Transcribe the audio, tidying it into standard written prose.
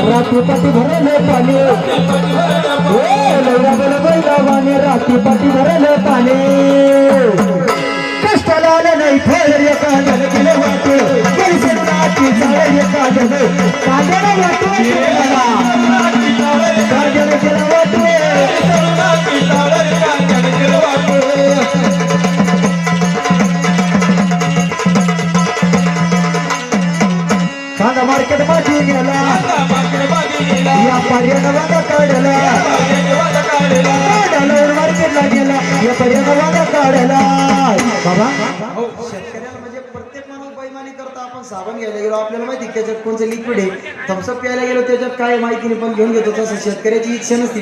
रातीपाटी भरले पाणी बैलावाने रातीपाटी भरले पाणी कष्टाला आलं नाही फळ एका जण केलं वाटू परिसराची चाळ एका जण कांद्याला वाटू कांद्याला केला वाटू कांदा मार्केट मध्ये गेला या पर्यानं वादा काढला मार्केटला गेला या पर्यानं वादा काढला बाबा शेतकऱ्याला म्हणजे प्रत्येक माणूस बैमानी करता आपण साबण घ्यायला गेलो आपल्याला माहिती त्याच्यात कोणतं लिक्विड आहे थम्सअप प्यायला गेलो त्याच्यात काय माहिती नाही पण घेऊन घेतो तसं शेतकऱ्याची इच्छा नसती